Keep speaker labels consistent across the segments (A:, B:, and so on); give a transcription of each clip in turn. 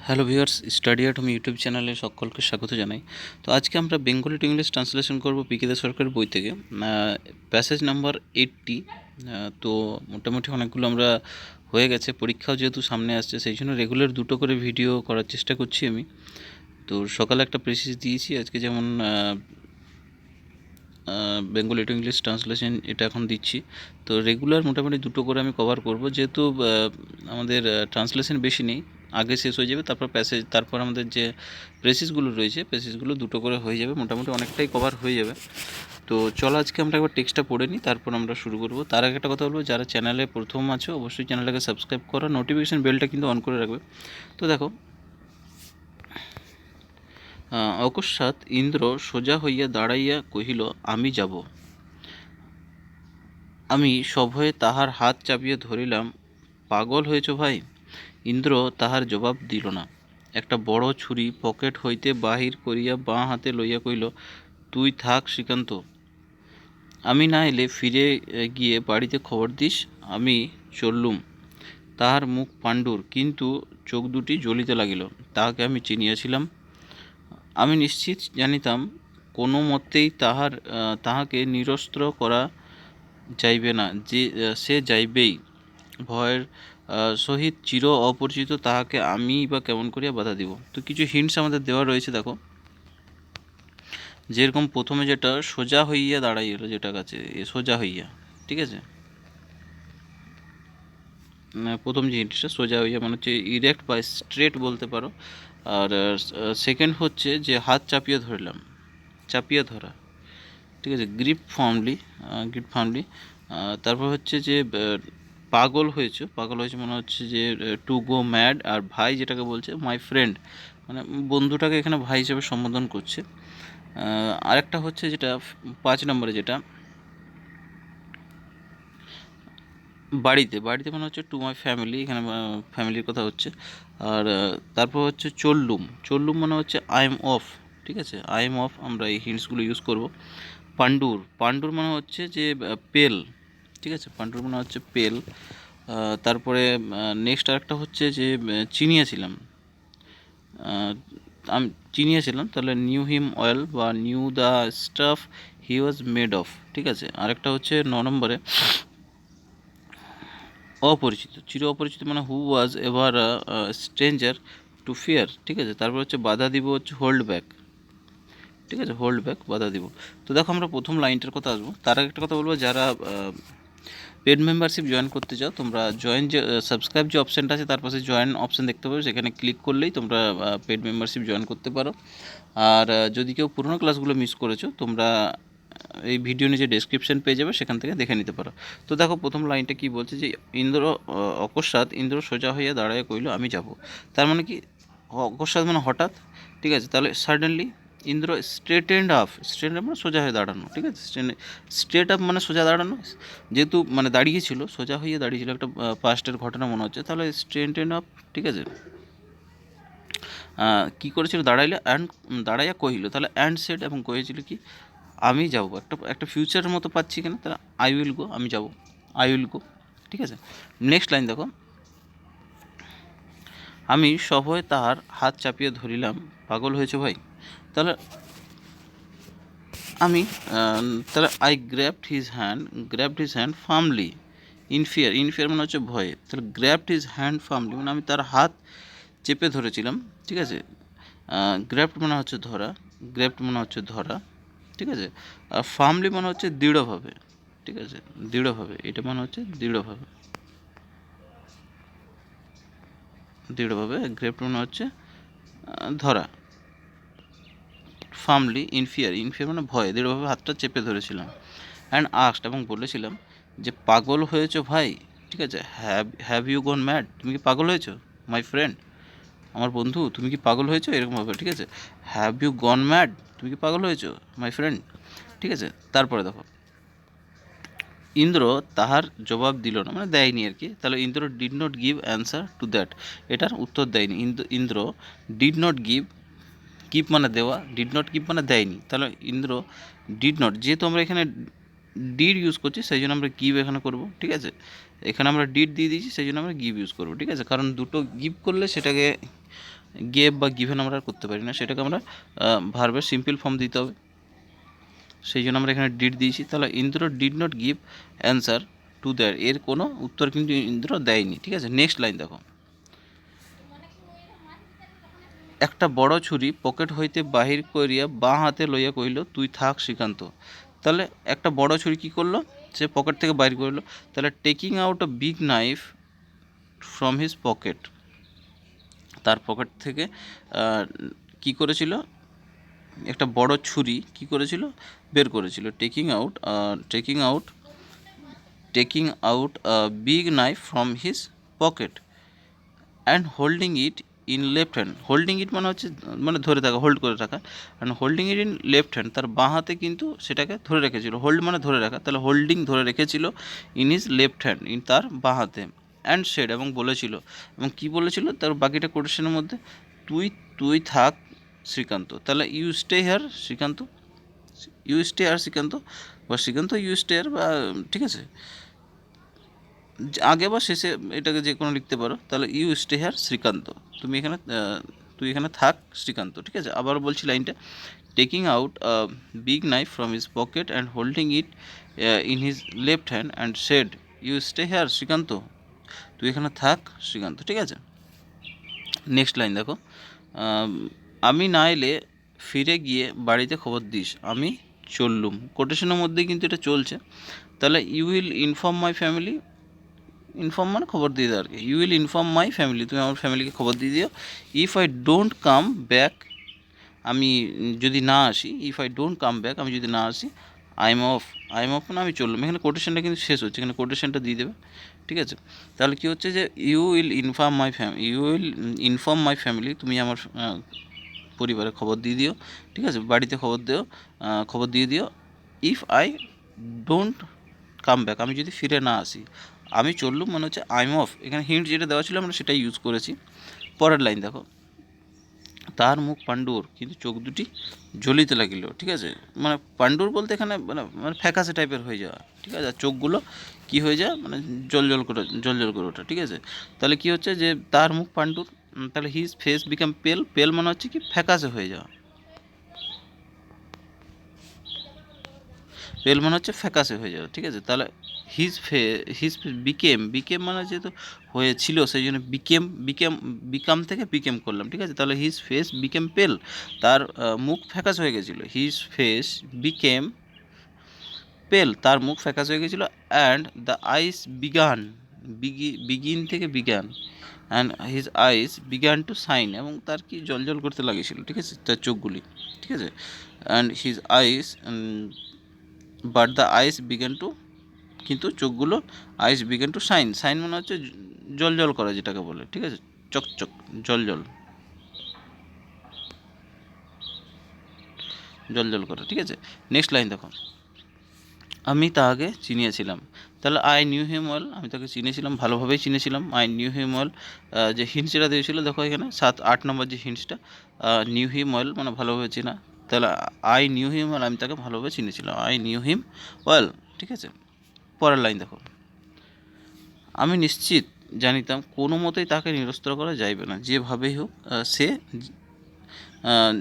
A: Hello viewers, study at home YouTube চ্যানেলে সকলকে স্বাগত জানাই। তো আজকে আমরা বেঙ্গলি টু ইংলিশ ট্রান্সলেশন করব পিকে দে সরকারের বই থেকে, প্যাসেজ নাম্বার 80। তো মোটামুটি অনেকগুলো আমরা হয়ে গেছে, পরীক্ষাও যেহেতু সামনে আসছে সেই জন্য রেগুলার দুটো করে ভিডিও করার চেষ্টা করছি আমি। তো সকালে একটা প্রেসিস দিয়েছি, আজকে যেমন বেঙ্গলি টু ইংলিশ ট্রান্সলেশন এটা এখন দিচ্ছি। তো রেগুলার মোটামুটি দুটো করে আমি কভার করব, যেহেতু আমাদের ট্রান্সলেশন বেশি নেই, আগে শেষ হয়ে যাবে, তারপর প্যাসেজ, তারপর আমাদের যে প্রেসিসগুলো রয়েছে প্রেসিসগুলো দুটো করে হয়ে যাবে, মোটামুটি অনেকটাই কভার হয়ে যাবে। তো চলো আজকে আমরা একবার টেক্সটটা পড়ে নিই, তারপর আমরা শুরু করব। তার আগে একটা কথা বলবো, যারা চ্যানেলে প্রথম আছো অবশ্যই চ্যানেলটাকে সাবস্ক্রাইব করো, নোটিফিকেশান বেলটা কিন্তু অন করে রাখবে। তো দেখো, অকস্মাৎ ইন্দ্র সোজা হইয়া দাঁড়াইয়া কহিল, আমি যাব। আমি সভয়ে তাহার হাত চাপিয়া ধরিলাম। পাগল হয়েছ ভাই? ইন্দ্র তাহার জবাব দিল না। একটা বড় ছুরি পকেট হইতে বাহির করিয়া বাঁ হাতে লইয়া কহিল, তুই থাক শ্রীকান্ত, আমি না এলে ফিরে গিয়ে বাড়িতে খবর দিস। আমি চললুম। তাহার মুখ পাণ্ডুর, কিন্তু চোখ দুটি জ্বলিতে লাগিল। তাহাকে আমি চিনিয়াছিলাম। আমি নিশ্চিত জানিতাম কোনো মতেই তাহাকে নিরস্ত্র করা যাইবে না, যে সে যাইবেই। ভয়ের সহিত চির অপরিচিত তাহাকে আমি বা কেমন করিয়া বাধা দিব। তো কিছু হিন্টস আমাদের দেওয়া রয়েছে, দেখো। যেরকম প্রথমে যেটা সোজা হইয়া দাঁড়াইল, যেটা কাছে সোজা হইয়া, ঠিক আছে, প্রথম যে হিন্টসটা সোজা হইয়া মানে হচ্ছে ইরেক্ট বা স্ট্রেট বলতে পারো। আর সেকেন্ড হচ্ছে যে হাত চাপিয়ে ধরলাম, চাপিয়ে ধরা, ঠিক আছে, গ্রিপ ফার্মলি। তারপর হচ্ছে যে পাগল হয়েছে মনে হচ্ছে যে টু গো ম্যাড। আর ভাই যেটাকে বলছে মাই ফ্রেন্ড, মানে বন্ধুটাকে এখানে ভাই হিসেবে সম্বোধন করছে। আরেকটা হচ্ছে যেটা 5 নম্বরে, যেটা বাড়িতে মনে হচ্ছে টু মাই ফ্যামিলি, এখানে ফ্যামিলির কথা হচ্ছে। আর তারপর হচ্ছে চললুম মনে হচ্ছে আই এম অফ, ঠিক আছে, আই এম অফ, আমরা এই হিন্টসগুলো ইউজ করব। পাণ্ডুর মনে হচ্ছে যে পেল, ঠিক আছে, পাণ্ডুর মনে হচ্ছে পেল। তারপরে নেক্সট আরেকটা হচ্ছে যে আমি চিনিয়েছিলাম, তাহলে নিউ হিম ওয়েল বা new the staff he was made of, ঠিক আছে। আরেকটা হচ্ছে 9 নম্বরে চির অপরিচিত মানে হু was ever stranger two fear, ঠিক আছে। তারপর হচ্ছে বাধা দিব হচ্ছে হোল্ড ব্যাক, ঠিক আছে, হোল্ড ব্যাক, বাধা দিব। তো দেখো, আমরা প্রথম লাইনটার কথা আসবো, তার আগে একটা কথা বলবো, যারা পেড মেম্বারশিপ জয়েন করতে চাও, তোমরা জয়েন যে সাবস্ক্রাইব যে অপশানটা আছে তার পাশে জয়েন অপশান দেখতে পাবে, সেখানে ক্লিক করলেই তোমরা পেড মেম্বারশিপ জয়েন করতে পারো। আর যদি কেউ পুরোনো ক্লাসগুলো মিস করেছো, তোমরা এই ভিডিও নিচে ডেসক্রিপশন পেয়ে যাবে, সেখান থেকে দেখে নিতে পারো। তো দেখো, প্রথম লাইনটা কি বলছে, যে অকস্মাৎ ইন্দ্র সোজা হইয়া দাঁড়াইয়া কইল, আমি যাব। তার মানে কি, অকস্মাৎ মানে হঠাৎ, ঠিক আছে, তাহলে সাডেনলি ইন্দ্র স্ট্রেট মানে সোজা হয়ে দাঁড়ানো, ঠিক আছে, স্ট্রেট আপ মানে সোজা দাঁড়ানো, যেহেতু মানে দাঁড়িয়েছিল, সোজা হয়ে দাঁড়িয়েছিল, একটা পাস্টের ঘটনা মনে হচ্ছে, তাহলে স্ট্রেট আপ, ঠিক আছে। কী করেছিল, দাঁড়াইয়া কহিল, তাহলে অ্যান্ড সেড, এবং কহেছিল কি, আমি যাব। একটা ফিউচারের মতো পাচ্ছি কেন, তাহলে আই উইল গো, আমি যাব, আই উইল গো, ঠিক আছে। নেক্সট লাইন দেখো, আমি সভয়ে তাহার হাত চাপিয়ে ধরিলাম। পাগল হয়েছে ভাই? তাহলে আমি তাহলে I grabbed his hand firmly in fear মানে হচ্ছে ভয়ে, তাহলে গ্র্যাবড হিজ হ্যান্ড ফার্মলি মানে আমি তার হাত চেপে ধরেছিলাম, ঠিক আছে। গ্র্যাবড মানে হচ্ছে ধরা, ঠিক আছে। আর ফার্মলি মানে হচ্ছে দৃঢ়ভাবে, ঠিক আছে, দৃঢ়ভাবে, এটা মানে হচ্ছে দৃঢ়ভাবে। গ্র্যাবড মানে হচ্ছে ধরা। ফার্মলি ইন ফিয়ার মানে ভয়, দৃঢ়ভাবে হাতটা চেপে ধরেছিলাম। অ্যান্ড আস্কড, এবং বলেছিলাম যে পাগল হয়েছো ভাই, ঠিক আছে। হ্যাভ ইউ গন ম্যাড, তুমি কি পাগল হয়েছো? মাই ফ্রেন্ড, আমার বন্ধু, তুমি কি পাগল হয়েছো, এরকমভাবে, ঠিক আছে। হ্যাভ ইউ গন ম্যাড, তুমি কি পাগল হয়েছো, মাই ফ্রেন্ড, ঠিক আছে। তারপরে দেখো, ইন্দ্র তাহার জবাব দিল না, মানে দেয়নি আর কি। তাহলে Indra did not give answer to that, এটার উত্তর দেয়নি। ইন্দ্র ডিড নট গিভ মানে দেওয়া, ডিড নট গিভ মানে দেয়নি। তাহলে ইন্দ্র ডিড নট, যেহেতু আমরা এখানে ডিড ইউজ করছি সেই জন্য আমরা গিভ এখানে করব, ঠিক আছে। এখানে আমরা ডিড দিয়ে দিয়েছি সেই জন্য আমরা গিভ ইউজ করবো, ঠিক আছে, কারণ দুটো গিভ করলে সেটাকে গেভ বা গিভেন আমরা আর করতে পারি না, সেটাকে আমরা ভার্বের সিম্পল ফর্ম দিতে হবে। সেই জন্য আমরা এখানে ডিড দিয়েছি। তাহলে Indra did not give answer to that, এর কোনো উত্তর কিন্তু ইন্দ্র দেয়নি। ঠিক আছে, নেক্সট লাইন দেখো, একটা বড় ছুরি পকেট হইতে বাহির করিয়া বাঁ হাতে লইয়া কহিল, তুই থাক শ্রীকান্ত। তাহলে একটা বড় ছুরি কী করলো, সে পকেট থেকে বাইর করলো। তাহলে taking out a big knife from his pocket, তার পকেট থেকে কি করেছিল, একটা বড় ছুরি কি করেছিল, বের করেছিল। Taking out big knife from his pocket and holding it in left hand. Holding it মানে হচ্ছে মানে ধরে থাকা, হোল্ড করে রাখা। And holding it in left hand, তার বাঁ হাতে কিন্তু সেটাকে ধরে রেখেছিল। হোল্ড মানে ধরে রাখা, তাহলে হোল্ডিং ধরে রেখেছিল in his left hand, in তার বাঁ হাতে। অ্যান্ড শেড এবং বলেছিল, এবং কি বলেছিল তার বাকিটা কোটেশনের মধ্যে, তুই তুই থাক শ্রীকান্ত। তাহলে you stay here Srikanta, you stay আর শ্রীকান্ত, বা শ্রীকান্ত ইউ স্টে আর, বা ঠিক আছে আগে বা শেষে এটাকে যে কোনো লিখতে পারো। তাহলে ইউ স্টে হেয়ার শ্রীকান্ত, তুই এখানে থাক শ্রীকান্ত। ঠিক আছে, আবার বলছি লাইনটা, taking out big knife from his pocket and holding it in his left hand and said, you stay here Srikanth, তুই এখানে থাক শ্রীকান্ত। ঠিক আছে, নেক্সট লাইন দেখো, আমি না এলে ফিরে গিয়ে বাড়িতে খবর দিস, আমি চললুম। কোটেশনের মধ্যেই কিন্তু এটা চলছে। তাহলে you will inform my family, inform মানে খবর দিয়ে দাও আর কি, you will inform my family, তুমি আমার ফ্যামিলিকে খবর দিয়ে দিও। If I don't come back, আমি যদি না আসি, if I don't come back, আমি যদি না আসি, আই এম অফ মানে আমি চললাম। এখানে কোটেশনটা কিন্তু শেষ হচ্ছে, এখানে কোটেশনটা দিয়ে দেবে। ঠিক আছে, তাহলে কী হচ্ছে যে you will inform my family, তুমি আমার পরিবারে খবর দিয়ে দিও। ঠিক আছে, বাড়িতে খবর দিয়ে দিও। If I don't come back, আমি যদি ফিরে না আসি, আমি চললুম মানে হচ্ছে আই এম অফ। এখানে হিন্ট যেটা দেওয়া ছিল আমরা সেটাই ইউজ করেছি। পরের লাইন দেখো, তার মুখ পাণ্ডুর কিন্তু চোখ দুটি জ্বলিতে লাগিল। ঠিক আছে, মানে পাণ্ডুর বলতে এখানে মানে ফ্যাকাসে টাইপের হয়ে যাওয়া। ঠিক আছে, আর চোখগুলো কী হয়ে যায়, মানে জল করে ওঠা। ঠিক আছে, তাহলে কী হচ্ছে যে তার মুখ পাণ্ডুর, তাহলে হিজ ফেস বিকাম পেল, পেল মানে হচ্ছে কি ফ্যাকাসে হয়ে যাওয়া, পেল মানে হচ্ছে ফ্যাকাসে হয়ে যাওয়া। ঠিক আছে, তাহলে হিজ বিকেম মানে যেহেতু হয়েছিল সেই জন্য বিকাম থেকে বিকেম করলাম। ঠিক আছে, তাহলে হিজ ফেস বিকেম পেল, তার মুখ ফ্যাকাস হয়ে গেছিলো। হিজ ফেস বিকেম পেল, তার মুখ ফ্যাকাস হয়ে গেছিলো। অ্যান্ড দ্য আইস বিগিন থেকে বিজ্ঞান, অ্যান্ড হিজ আইস বিজ্ঞান টু সাইন, এবং তার কি জল করতে লাগিয়েছিল। ঠিক আছে, তার চোখগুলি। ঠিক আছে, and his eyes but the eyes বিজ্ঞান টু, কিন্তু চোখগুলো আইস বিজ্ঞান টু সাইন মানে হচ্ছে জল করা যেটাকে বলে। ঠিক আছে, চকচক জল করা। ঠিক আছে, নেক্সট লাইন দেখো, আমি তাহাকে চিনিয়েছিলাম। তাহলে আই নিউ হিম ওয়েল, আমি তাকে চিনেছিলাম, ভালোভাবেই চিনেছিলাম। আই নিউ হিম ওয়েল, যে হিন্টস যেটা দিয়েছিল দেখো এখানে 7-8 নম্বর যে হিন্টসটা, নিউ হিম ওয়েল মানে ভালোভাবে চেনা। তাহলে আই নিউ হিম ওয়েল, আমি তাকে ভালোভাবে চিনেছিলাম, আই নিউ হিম ওয়েল। ঠিক আছে, পরের লাইন দেখো, আমি নিশ্চিত জানিতাম কোনো মতেই তাকে নিরস্ত করা যাইবে না, যেভাবেই হোক সে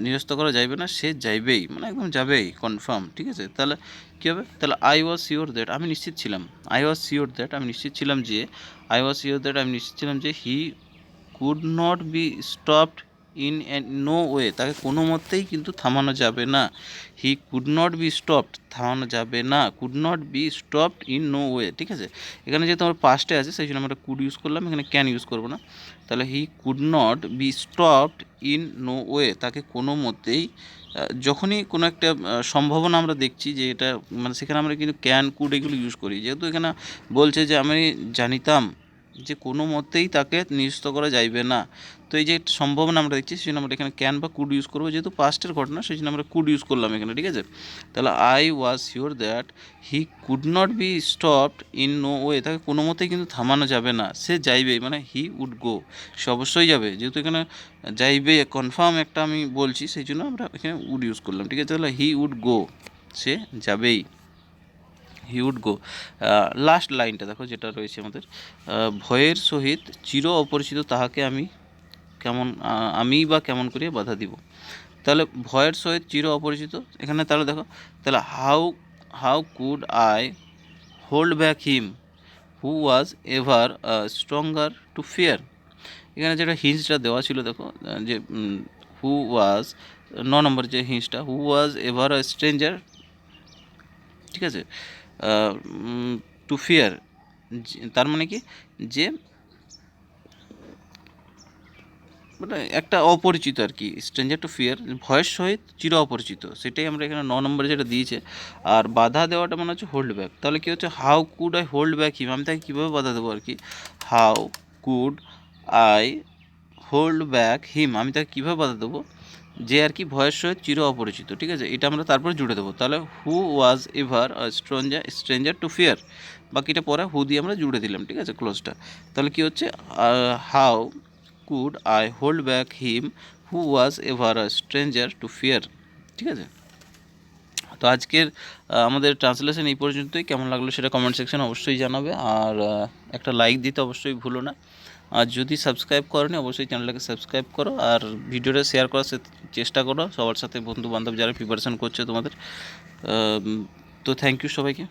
A: নিরস্ত করা যাইবে না, সে যাইবেই, মানে একদম যাবেই, কনফার্ম। ঠিক আছে, তাহলে কী হবে, তাহলে আই ওয়াজ শিওর দ্যাট, আমি নিশ্চিত ছিলাম, আমি নিশ্চিত ছিলাম যে he could not be stopped in no way, তাকে কোনো মতেই কিন্তু থামানো যাবে না। He could not be stopped, থামানো যাবে না, could not be stopped in no way. ঠিক আছে, এখানে যেহেতু আমার পাস্টে আছে সেই জন্য আমরা কুড ইউজ করলাম, এখানে ক্যান ইউজ করবো না। তাহলে he could not be stopped in no way, তাকে কোনো মতেই, যখনই কোনো একটা সম্ভাবনা আমরা দেখছি যে এটা, মানে সেখানে আমরা কিন্তু ক্যান কুড এগুলো ইউজ করি। যেহেতু এখানে বলছে যে আমি জানিতাম যে কোনো মতেই তাকে নিরস্ত করা যাইবে না, তো এই যে একটা সম্ভাবনা আমরা দেখছি সেই জন্য আমরা এখানে ক্যান বা কুড ইউজ করবো, যেহেতু পাস্টের ঘটনা সেই জন্য আমরা কুড ইউজ করলাম এখানে। ঠিক আছে, তাহলে I was sure that he could not be stopped in no way, তাকে কোনো মতেই কিন্তু থামানো যাবে না, সে যাইবেই, মানে হি উড গো, সে অবশ্যই যাবে। যেহেতু এখানে যাইবে কনফার্ম একটা আমি বলছি সেই জন্য আমরা এখানে উড ইউজ করলাম। ঠিক আছে, তাহলে হি উড গো, সে যাবেই, হি উড গো। লাস্ট লাইনটা দেখো যেটা রয়েছে আমাদের, ভয়ের সহিত চির অপরিচিত তাহাকে আমি কেমন আমি বা কেমন করিয়া বাধা দিব। তাহলে ভয়ের সহিত চির অপরিচিত, এখানে তাহলে দেখো, তাহলে how could I hold back him who was ever stronger to fear. এখানে যেটা হিন্সটা দেওয়া ছিল দেখো, যে হু ওয়াজ, 9 নম্বর যে হিন্সটা, হু ওয়াজ এভার আ স্ট্রেঞ্জার, ঠিক আছে, টু ফিয়ার, তার মানে কি, যে মানে একটা অপরিচিত আর কি, স্ট্রেঞ্জার টু ফিয়ার, ভয়ের সহিত চির অপরিচিত, সেটাই আমরা এখানে 9 নম্বরে যেটা দিয়েছে। আর বাধা দেওয়াটা মানে হচ্ছে হোল্ড ব্যাক। তাহলে কী হচ্ছে, how could I hold back him, আমি তাকে কীভাবে বাধা দেবো আর কি, how could I hold back him, আমি তাকে কীভাবে বাধা দেবো, যে আর কি ভয়ের সহিত চির অপরিচিত, ঠিক আছে, এটা আমরা তারপরে জুড়ে দেবো। তাহলে হু was ever stranger two fear, বাকিটা পরে হু দিয়ে আমরা জুড়ে দিলাম, ঠিক আছে, ক্লোজটা। তাহলে কি হচ্ছে, how could I hold back him who was ever a stranger two fear, ঠিক আছে। তো আজকের আমাদের ট্রান্সলেশন এই পর্যন্তই। কেমন লাগলো সেটা কমেন্ট সেকশনে অবশ্যই জানাবে, আর একটা লাইক দিতে অবশ্যই ভুলো না। আর যদি সাবস্ক্রাইব করোনি অবশ্যই চ্যানেলটাকে সাবস্ক্রাইব করো, আর ভিডিওটা শেয়ার করার চেষ্টা করো সবার সাথে, বন্ধু বান্ধব যারা প্রিপারেশন করছে তোমাদের। তো থ্যাংক ইউ সবাইকে।